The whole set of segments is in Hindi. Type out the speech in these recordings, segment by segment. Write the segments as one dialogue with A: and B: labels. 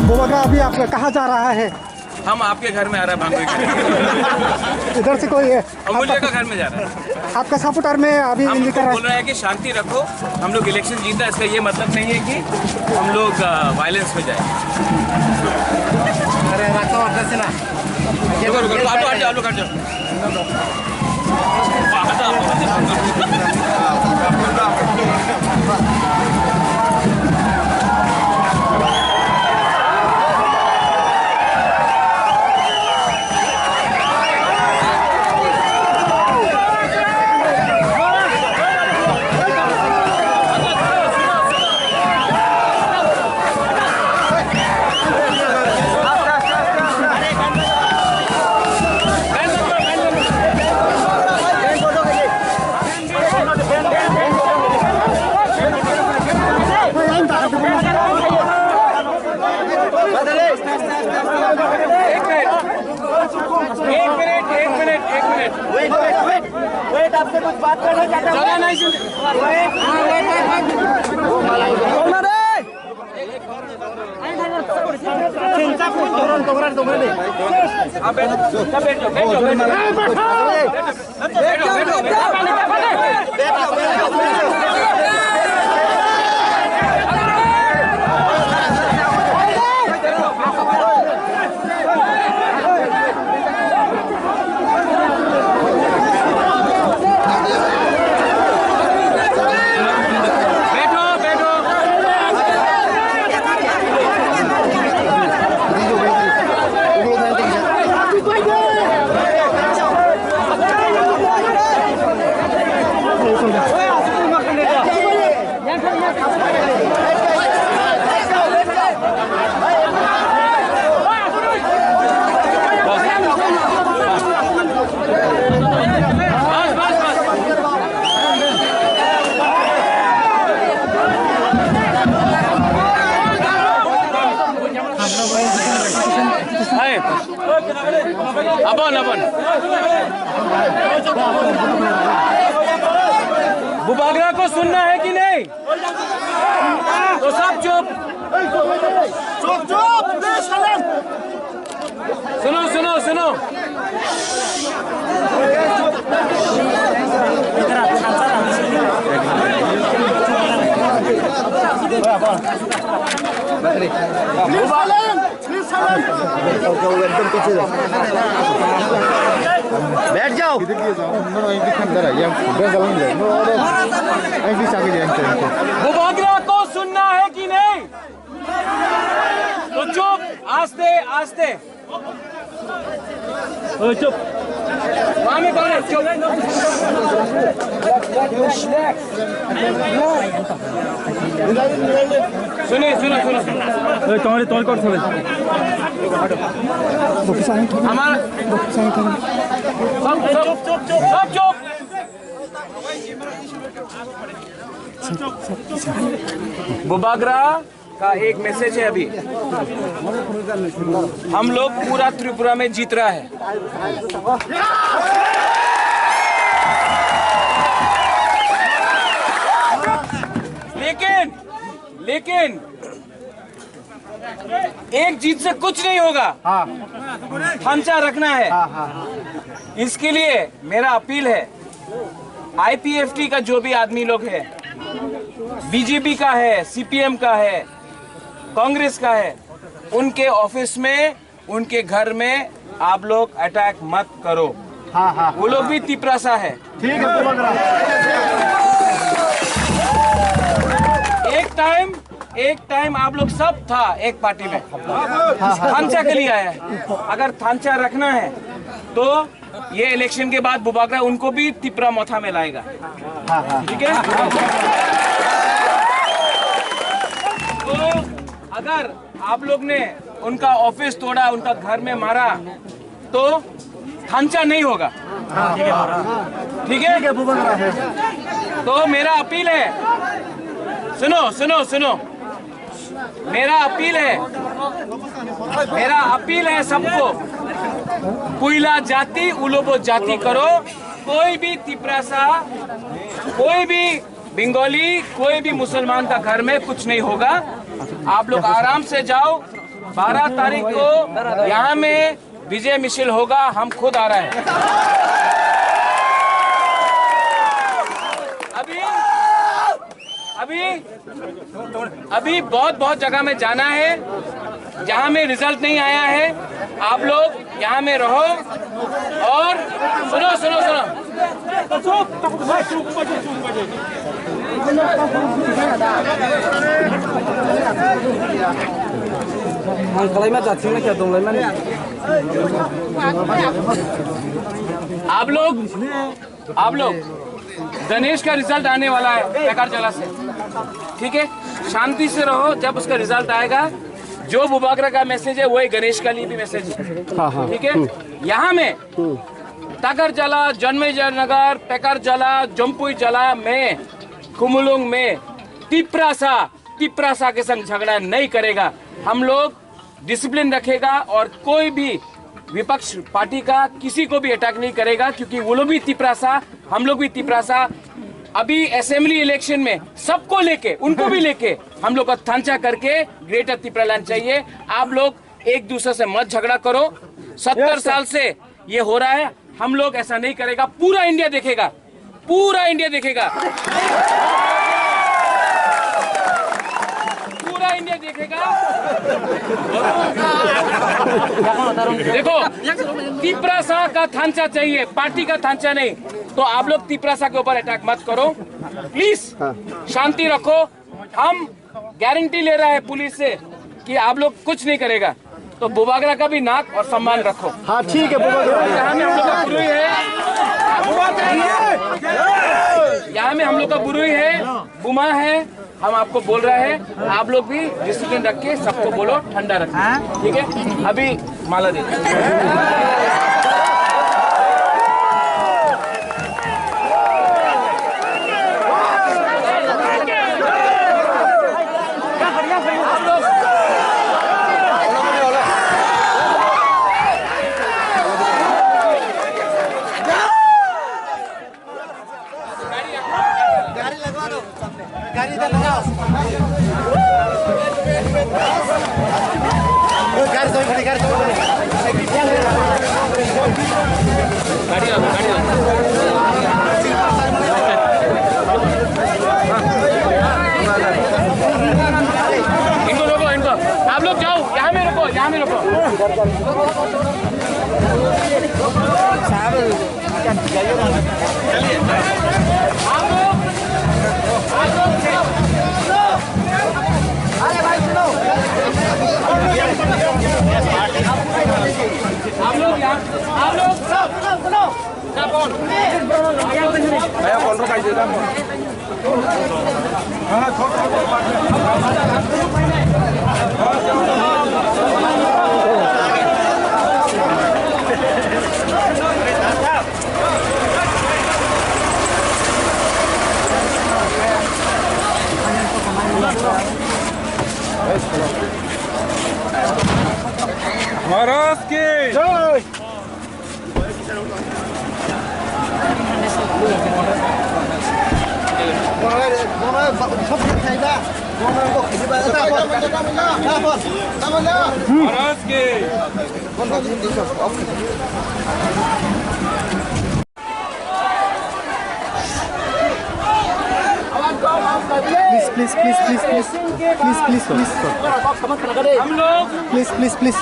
A: बुबागरा अभी आप कहाँ जा रहा है?
B: हम आपके घर में आ रहे हैं भांगोई के।
A: इधर से कोई है
B: अमूल्य का घर में जा रहा है।
A: आपका सपोर्टर में अभी
B: हम बोल रहे हैं कि शांति रखो, हम लोग इलेक्शन जीता, इसका ये मतलब नहीं है कि हम लोग वायलेंस में जाए।
C: वेट आपसे कुछ बात करना चाहता हूँ।
B: बुबागरा को सुनना है कि नहीं? तो सब चुप। सुनो सुनो सुनो।
C: बैठ जाओ।
B: बुबागरा को सुनना है कि नहीं? तो चुप, आस्ते आस्ते। चुप। चुप। सुनिए सुनो सुनो तुम्हारे तौर पर हमारा सब चुप। बुबागरा का एक मैसेज है अभी। हम लोग पूरा त्रिपुरा में जीत रहा है। लेकिन एक जीत से कुछ नहीं होगा। थांचा रखना है। इसके लिए मेरा अपील है, आईपीएफटी का जो भी आदमी लोग है, बीजेपी का है, सीपीएम का है, कांग्रेस का है, उनके ऑफिस में, उनके घर में आप लोग अटैक मत करो। वो लोग भी तिपरासा है।
A: ठीक है।
B: एक टाइम आप लोग सब था एक पार्टी में, थांचा के लिए आया है। अगर थांचा रखना है तो ये इलेक्शन के बाद बुबागरा उनको भी तिपरा मोथा में लाएगा। ठीक है। अगर आप लोग ने उनका ऑफिस तोड़ा, उनका घर में मारा, तो थांचा नहीं होगा। ठीक है? तो मेरा अपील है, सुनो, मेरा अपील है सबको, कुइला जाति उलोबो जाति करो। कोई भी तिपरासा, कोई भी बंगाली, कोई भी मुसलमान का घर में कुछ नहीं होगा। आप लोग आराम से जाओ। 12 तारीख को यहाँ में विजय मिছিল होगा, हम खुद आ रहे हैं। अभी बहुत जगह में जाना है, जहाँ में रिजल्ट नहीं आया है। आप लोग यहाँ में रहो और सुनो। आप लोग गणेश का रिजल्ट आने वाला है बेकार जला से, ठीक है? शांति से रहो। जब उसका रिजल्ट आएगा, जो बुबागरा का मैसेज है वही गणेश का लिए भी मैसेज है, ठीक है? यहाँ में तागर जला, जन्मेजयनगर, पेकर जला, जम्पुई जला में, कुमुलुंग में तिपरासा के संग झगड़ा नहीं करेगा। हम लोग डिसिप्लिन रखेगा और कोई भी विपक्ष पार्टी का किसी को भी अटैक नहीं करेगा, क्योंकि वो लोग भी तिपरासा, हम लोग भी तिपरासा। अभी असेंबली इलेक्शन में सबको लेके, उनको भी लेके हम लोग को थांचा करके ग्रेटर तिपरालैंड चाहिए। आप लोग एक दूसरे से मत झगड़ा करो। 70 साल से ये हो रहा है, हम लोग ऐसा नहीं करेगा। पूरा इंडिया देखेगा। देखो, तिपरासा का थांचा चाहिए, पार्टी का थांचा नहीं। तो आप लोग तिपरासा के ऊपर अटैक मत करो, प्लीज शांति रखो। हम गारंटी ले रहे हैं पुलिस से कि आप लोग कुछ नहीं करेगा। तो बुबागरा का भी नाक और सम्मान रखो।
C: हाँ ठीक है,
B: यहाँ में हम लोग का बुरुई है, यहाँ में हम लोग का बुरुई है, बुमा है। हम आपको बोल रहे हैं, आप लोग भी डिसिप्लिन रख के सबको बोलो ठंडा रखें, ठीक है? अभी माला दे इनको आप लोग जाओ, यहाँ में रुको। महाराज की जय। महाराज के
A: प्लीज
B: हम लोग
A: प्लीज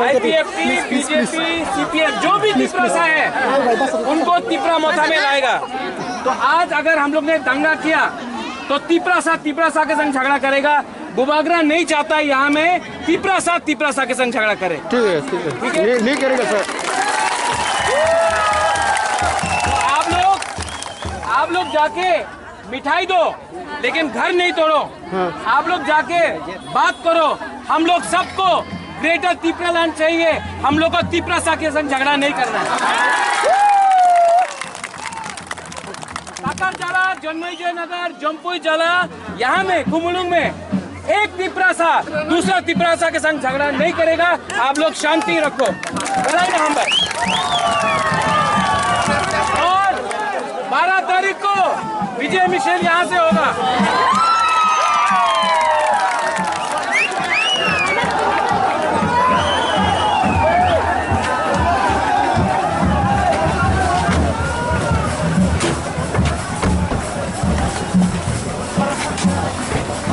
B: आईपीएफटी, बीजेपी, सीपीएम जो भी तिपरासा है उनको तिपरा मोथा में लाएगा। तो आज अगर हम लोग ने दंगा किया तो तिपरासा के संग झगड़ा करेगा। बुबागरा नहीं चाहता यहाँ में तिपरासा के संग झगड़ा करे।
C: ठीक है, नहीं करेगा सर।
B: आप लोग जाके मिठाई दो, लेकिन घर नहीं तोड़ो। आप लोग जाके बात करो। हम लोग सबको ग्रेटर तिपरा लैंड चाहिए। हम लोग को तिपरा सा के संग झगड़ा नहीं करना है। काकारजारा, जन्मय नगर, जम्पुई जला, यहाँ में कुमुलुंग में एक तिपरासा दूसरा तिपरासा के संग झगड़ा नहीं करेगा। आप लोग शांति रखो। और 12 तारीख को विजय मिशेल यहाँ से होगा।